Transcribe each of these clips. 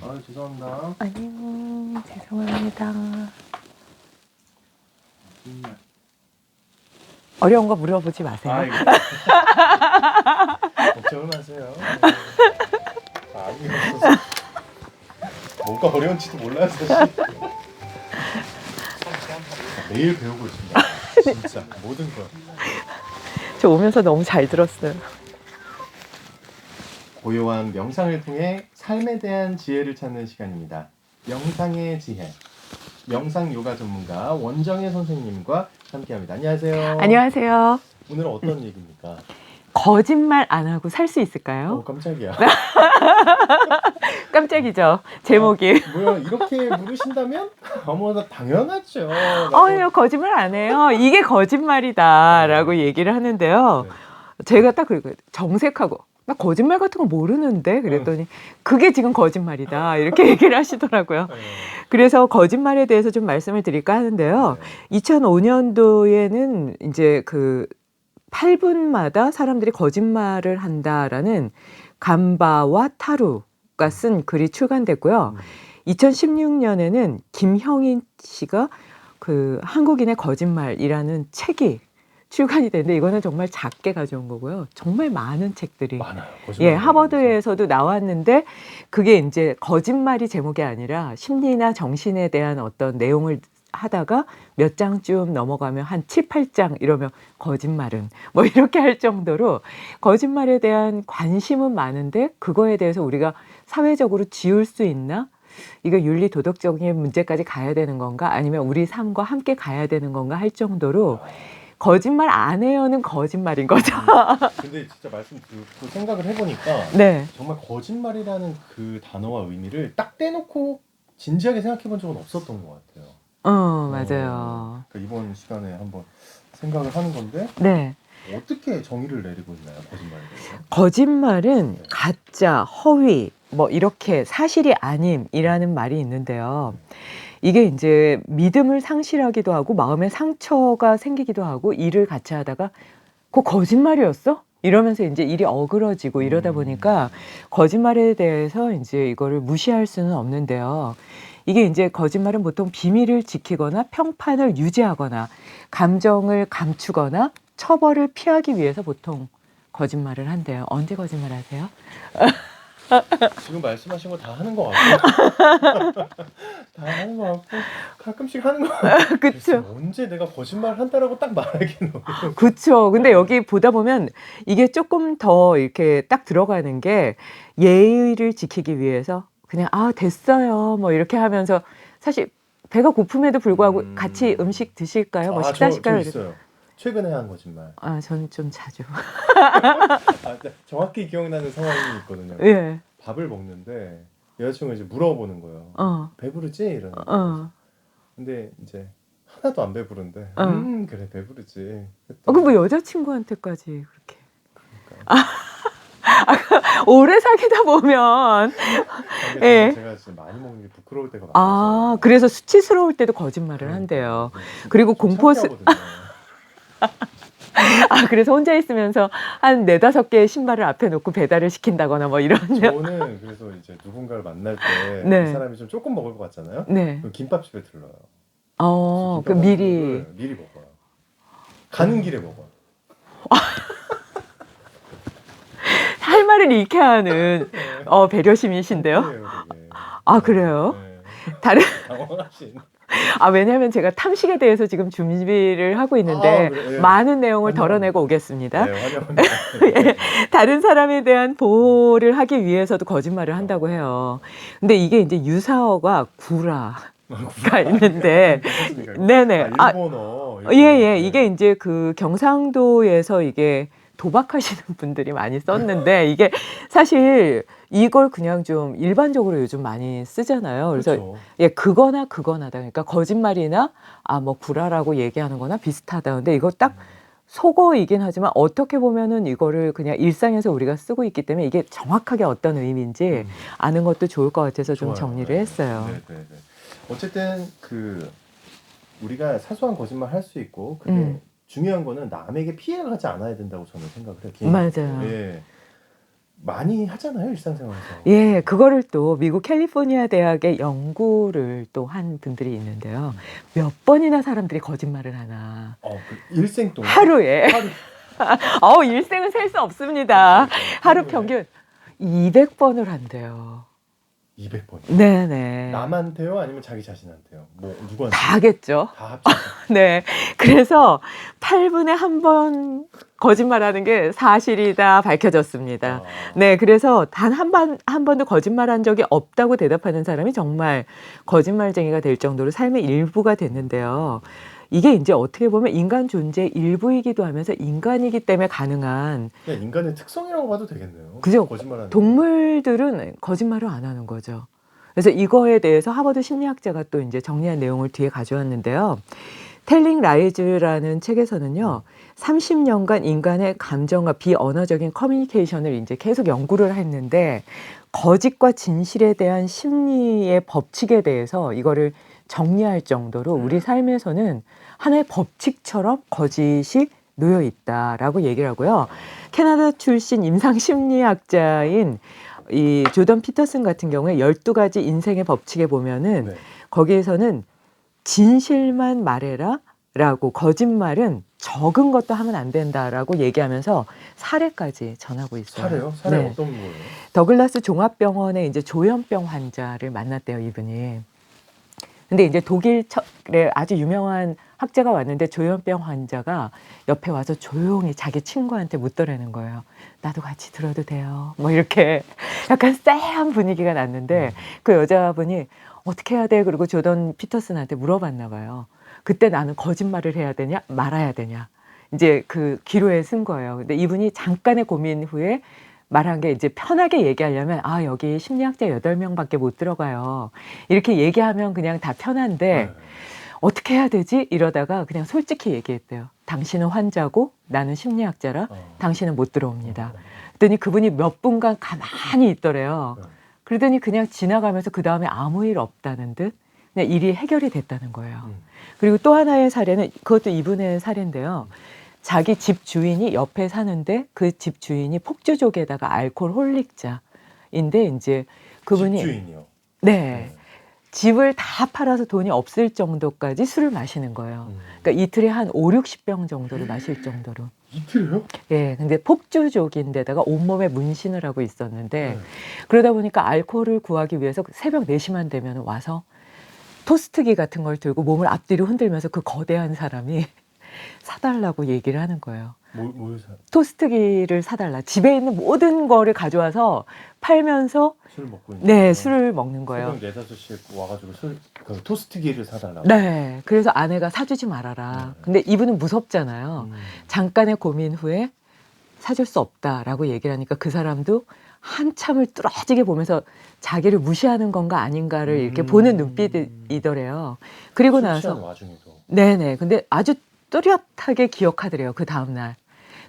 죄송합니다. 아니요, 죄송합니다. 어려운 거 물어보지 마세요. 아이고. 걱정을 마세요. 아니요. 뭐가 어려운지도 몰라요, 사실. 매일 배우고 있습니다. 진짜 모든 걸. 저 오면서 너무 잘 들었어요. 고요한 명상을 통해 삶에 대한 지혜를 찾는 시간입니다. 명상의 지혜. 명상 요가 전문가 원정혜 선생님과 함께합니다. 안녕하세요. 안녕하세요. 오늘은 어떤 얘기입니까? 거짓말 안 하고 살 수 있을까요? 깜짝이야. 깜짝이죠. 제목이. 뭐야 이렇게 물으신다면 어머나 당연하죠. 거짓말 안 해요. 이게 거짓말이다라고 얘기를 하는데요. 제가 딱 그리고 정색하고 나 거짓말 같은 거 모르는데 그랬더니 그게 지금 거짓말이다 이렇게 얘기를 하시더라고요. 그래서 거짓말에 대해서 좀 말씀을 드릴까 하는데요. 2005년도에는 이제 그 8분마다 사람들이 거짓말을 한다라는 간바와 타루가 쓴 글이 출간됐고요. 2016년에는 김형인 씨가 그 한국인의 거짓말이라는 책이 출간이 됐는데 이거는 정말 작게 가져온 거고요. 정말 많은 책들이 많아요. 하버드에서도 나왔는데 그게 이제 거짓말이 제목이 아니라 심리나 정신에 대한 어떤 내용을 하다가 몇 장쯤 넘어가면 한 7, 8장 이러면 거짓말은 뭐 이렇게 할 정도로 거짓말에 대한 관심은 많은데 그거에 대해서 우리가 사회적으로 지울 수 있나? 이거 윤리 도덕적인 문제까지 가야 되는 건가? 아니면 우리 삶과 함께 가야 되는 건가? 할 정도로 거짓말 안 해요는 거짓말인 거죠. 근데 진짜 말씀 듣고 생각을 해보니까 네. 정말 거짓말이라는 그 단어와 의미를 딱 떼놓고 진지하게 생각해본 적은 없었던 것 같아요. 맞아요. 그러니까 이번 시간에 한번 생각을 하는 건데 네. 어떻게 정의를 내리고 있나요, 거짓말에 대해서? 거짓말은 가짜, 허위, 뭐 이렇게 사실이 아님이라는 말이 있는데요. 이게 이제 믿음을 상실하기도 하고 마음에 상처가 생기기도 하고 일을 같이 하다가 그거 거짓말이었어? 이러면서 이제 일이 어그러지고 이러다 보니까 거짓말에 대해서 이제 이거를 무시할 수는 없는데요. 이게 이제 거짓말은 보통 비밀을 지키거나 평판을 유지하거나 감정을 감추거나 처벌을 피하기 위해서 보통 거짓말을 한대요. 언제 거짓말 하세요? 지금 말씀하신 거 다 하는 것 같고 다 하는 것 같고 가끔씩 하는 것 같고 그쵸. 언제 내가 거짓말 한다라고 딱 말하기는 그쵸. 근데 여기 보다 보면 이게 조금 더 이렇게 딱 들어가는 게 예의를 지키기 위해서 그냥 됐어요 뭐 이렇게 하면서 사실 배가 고픔에도 불구하고 같이 음식 드실까요? 뭐 식사하실까요? 저 있어요. 최근에 한 거짓말. 저는 좀 자주. 정확히 기억나는 상황이 있거든요. 예. 밥을 먹는데 여자친구가 이제 물어보는 거예요. 배부르지? 이러는 거예요. 근데 이제 하나도 안 배부른데 그래 배부르지. 그럼 뭐 여자친구한테까지 그렇게. 오래 사귀다 보면 예. 제가 진짜 많이 먹는 게 부끄러울 때가 많아서. 그래서 수치스러울 때도 거짓말을 한대요. 그리고 공포스 그래서 혼자 있으면서 한 4-5개의 신발을 앞에 놓고 배달을 시킨다거나 뭐 이런. 저는 그래서 이제 누군가를 만날 때 네. 그 사람이 좀 조금 먹을 것 같잖아요. 네. 그럼 김밥집에 들러요. 그 미리 먹어요. 가는 길에 먹어요. 할 말을 잃게 하는 배려심이신데요. 그래요? 네. 다른 당황하신. 왜냐하면 제가 탐식에 대해서 지금 준비를 하고 있는데 그래, 예. 많은 내용을 덜어내고 오겠습니다. 네, 환영합니다. 다른 사람에 대한 보호를 하기 위해서도 거짓말을 한다고 해요. 근데 이게 이제 유사어가 구라가 있는데, 네네. 일본어. 예. 이게 이제 그 경상도에서 이게 도박하시는 분들이 많이 썼는데 이게 사실 이걸 그냥 좀 일반적으로 요즘 많이 쓰잖아요. 그래서 그렇죠. 그거나 그거나다. 그러니까 거짓말이나 뭐 구라라고 얘기하는 거나 비슷하다. 근데 이거 딱 속어이긴 하지만 어떻게 보면은 이거를 그냥 일상에서 우리가 쓰고 있기 때문에 이게 정확하게 어떤 의미인지 아는 것도 좋을 것 같아서 좀 정리를 했어요. 네. 어쨌든 우리가 사소한 거짓말 할 수 있고 근데 중요한 거는 남에게 피해가 가지 않아야 된다고 저는 생각을 해요. 맞아요. 예. 많이 하잖아요, 일상생활에서. 예, 그거를 또 미국 캘리포니아 대학의 연구를 또 한 분들이 있는데요. 몇 번이나 사람들이 거짓말을 하나. 그 일생 동안 하루에. 하루 일생은 셀 수 없습니다. 하루 하루에 평균 200번을 한대요. 200번. 네네. 남한테요, 아니면 자기 자신한테요? 뭐 누구한테? 다 하겠죠. 다 합쳐서. 네. 그래서 8분에 한 번 거짓말하는 게 사실이다 밝혀졌습니다. 네. 그래서 단 한 번도 거짓말한 적이 없다고 대답하는 사람이 정말 거짓말쟁이가 될 정도로 삶의 일부가 됐는데요. 이게 이제 어떻게 보면 인간 존재의 일부이기도 하면서 인간이기 때문에 가능한 그냥 인간의 특성이라고 봐도 되겠네요. 그죠? 거짓말하는. 동물들은 거짓말을 안 하는 거죠. 그래서 이거에 대해서 하버드 심리학자가 또 이제 정리한 내용을 뒤에 가져왔는데요. 텔링 라이즈라는 책에서는요, 30년간 인간의 감정과 비언어적인 커뮤니케이션을 이제 계속 연구를 했는데, 거짓과 진실에 대한 심리의 법칙에 대해서 이거를 정리할 정도로 우리 삶에서는 하나의 법칙처럼 거짓이 놓여 있다라고 얘기를 하고요. 캐나다 출신 임상 심리학자인 이 조던 피터슨 같은 경우에 12가지 인생의 법칙에 보면은 네. 거기에서는 진실만 말해라 라고 거짓말은 적은 것도 하면 안 된다라고 얘기하면서 사례까지 전하고 있어요. 사례요? 사례 네. 어떤 거예요? 더글라스 종합병원에 이제 조현병 환자를 만났대요, 이분이. 근데 이제 독일의 아주 유명한 학자가 왔는데 조현병 환자가 옆에 와서 조용히 자기 친구한테 묻더라는 거예요. 나도 같이 들어도 돼요? 뭐 이렇게 약간 쎄한 분위기가 났는데 그 여자분이 어떻게 해야 돼? 그리고 조던 피터슨한테 물어봤나 봐요. 그때 나는 거짓말을 해야 되냐? 말아야 되냐? 이제 그 기로에 쓴 거예요. 근데 이분이 잠깐의 고민 후에 말한 게 이제 편하게 얘기하려면 여기 심리학자 8명밖에 못 들어가요. 이렇게 얘기하면 그냥 다 편한데 네. 어떻게 해야 되지? 이러다가 그냥 솔직히 얘기했대요. 당신은 환자고 나는 심리학자라 당신은 못 들어옵니다. 그랬더니 그분이 몇 분간 가만히 있더래요. 네. 그러더니 그냥 지나가면서 그 다음에 아무 일 없다는 듯 그냥 일이 해결이 됐다는 거예요. 그리고 또 하나의 사례는 그것도 이분의 사례인데요. 자기 집 주인이 옆에 사는데 그 집 주인이 폭주족에다가 알코올홀릭자인데 이제 그분이 집주인이요. 네. 집을 다 팔아서 돈이 없을 정도까지 술을 마시는 거예요. 그러니까 이틀에 한 5, 60병 정도를 마실 정도로. 이틀요? 예, 근데 폭주족인데다가 온몸에 문신을 하고 있었는데 그러다 보니까 알코올을 구하기 위해서 새벽 4시만 되면 와서 토스트기 같은 걸 들고 몸을 앞뒤로 흔들면서 그 거대한 사람이 사달라고 얘기를 하는 거예요. 뭘 사? 토스트기를 사달라. 집에 있는 모든 거를 가져와서 팔면서 술 먹고 있는. 네, 술을 먹는 거예요. 새벽 4, 5시에 와가지고 그 토스트기를 사달라고. 네, 그래서 아내가 사주지 말아라. 근데 이분은 무섭잖아요. 잠깐의 고민 후에 사줄 수 없다라고 얘기를 하니까 그 사람도 한참을 뚫어지게 보면서 자기를 무시하는 건가 아닌가를 이렇게 보는 눈빛이더래요. 그리고 술 나서 취한 와중에도. 네네. 근데 아주 뚜렷하게 기억하더래요. 그 다음날.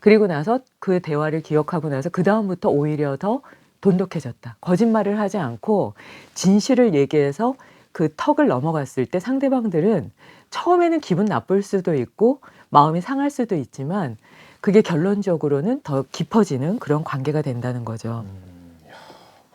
그리고 나서 그 대화를 기억하고 나서 그 다음부터 오히려 더 돈독해졌다. 거짓말을 하지 않고 진실을 얘기해서 그 턱을 넘어갔을 때 상대방들은 처음에는 기분 나쁠 수도 있고 마음이 상할 수도 있지만 그게 결론적으로는 더 깊어지는 그런 관계가 된다는 거죠. 이야,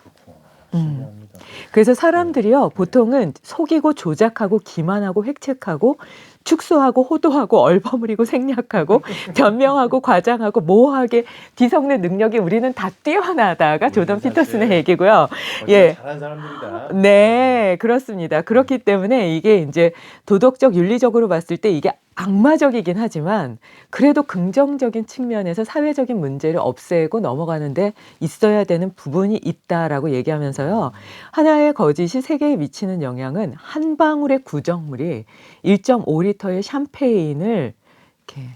그렇구나. 신기합니다. 그래서 사람들이요, 보통은 속이고 조작하고 기만하고 획책하고 축소하고 호도하고 얼버무리고 생략하고 변명하고 과장하고 모호하게 뒤섞는 능력이 우리는 다 뛰어나다가 조던 사실 피터슨의 얘기고요. 예. 잘하는 사람들이다. 네, 그렇습니다. 그렇기 때문에 이게 이제 도덕적, 윤리적으로 봤을 때 이게 악마적이긴 하지만 그래도 긍정적인 측면에서 사회적인 문제를 없애고 넘어가는데 있어야 되는 부분이 있다라고 얘기하면서요. 하나의 거짓이 세계에 미치는 영향은 한 방울의 구정물이 1.5리터의 샴페인을 이렇게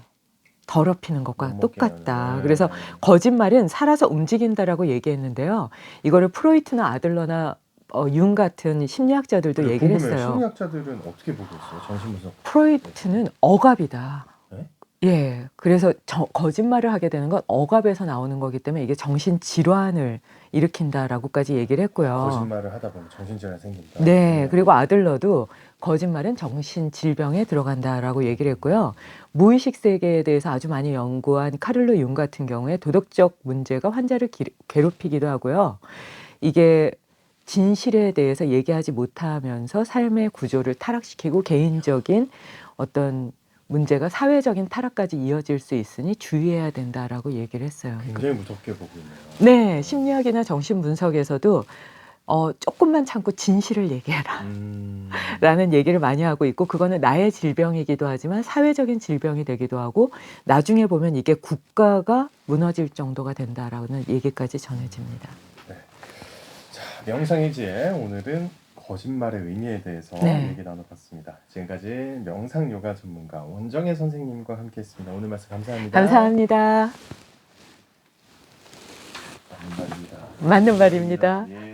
더럽히는 것과 못 먹게 똑같다. 하는. 그래서 거짓말은 살아서 움직인다라고 얘기했는데요. 이거를 프로이트나 아들러나 융 같은 심리학자들도 얘기를 궁금해요. 했어요. 심리학자들은 어떻게 보고 있어요? 정신분석. 프로이트는 억압이다. 네? 예. 그래서 거짓말을 하게 되는 건 억압에서 나오는 거기 때문에 이게 정신질환을 일으킨다라고까지 얘기를 했고요. 거짓말을 하다 보면 정신질환이 생긴다. 네. 그리고 아들러도 거짓말은 정신질병에 들어간다라고 얘기를 했고요. 무의식 세계에 대해서 아주 많이 연구한 카를로 융 같은 경우에 도덕적 문제가 환자를 괴롭히기도 하고요. 이게 진실에 대해서 얘기하지 못하면서 삶의 구조를 타락시키고 개인적인 어떤 문제가 사회적인 타락까지 이어질 수 있으니 주의해야 된다라고 얘기를 했어요. 굉장히 무섭게 보고 있네요. 네. 심리학이나 정신분석에서도 "쪼끔만 참고 진실을 얘기해라." 라는 얘기를 많이 하고 있고 그거는 나의 질병이기도 하지만 사회적인 질병이 되기도 하고 나중에 보면 이게 국가가 무너질 정도가 된다라는 얘기까지 전해집니다. 네. 자, 명상의 지혜 오늘은 거짓말의 의미에 대해서 네. 얘기 나눠봤습니다. 지금까지 명상 요가 전문가 원정혜 선생님과 함께했습니다. 오늘 말씀 감사합니다. 감사합니다. 맞는 말입니다. 맞는 말입니다. 예.